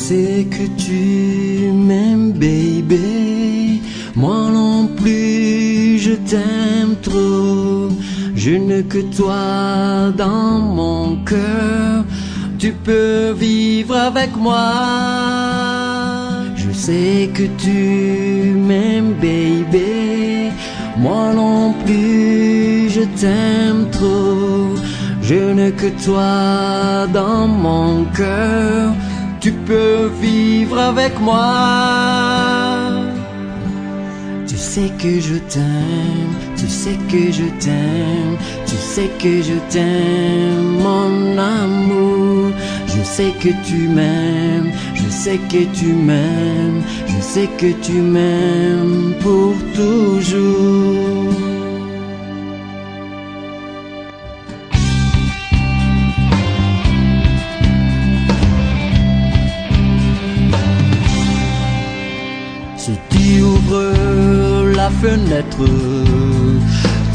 sais que tu m'aimes, baby. Moi non plus, je t'aime trop. Je n'ai que toi dans mon cœur. Tu peux vivre avec moi. Je sais que tu m'aimes, baby. Moi non plus, je t'aime trop. Je n'ai que toi dans mon cœur. Tu peux vivre avec moi. Tu sais que je t'aime, tu sais que je t'aime, tu sais que je t'aime, mon amour. Je sais que tu m'aimes, je sais que tu m'aimes, je sais que tu m'aimes pour toujours. Si tu ouvres la fenêtre,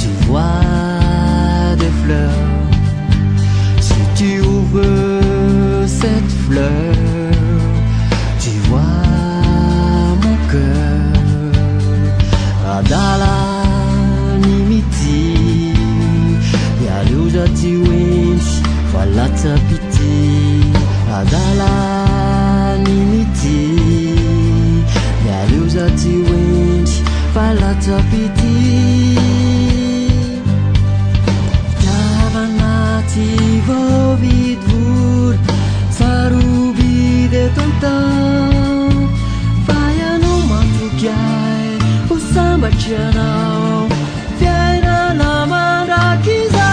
tu vois des fleurs. Si tu ouvres cette fleur, tu vois mon cœur. Adala nimiti, ya luja tiwinch, falata piti. Adala nimiti. Yaluza tiwinch, falata piti. Javanati vovid vur, sarubi de tontan. Fayano matukiai, usamba chanao, fiaina la marakiza.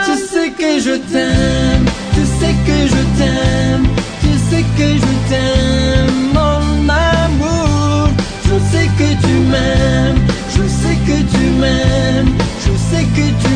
Tu sais que je t'aime, tu sais que je t'aime, tu sais que je t'aime, mon amour. Je sais que tu m'aimes, je sais que tu m'aimes, je sais que tu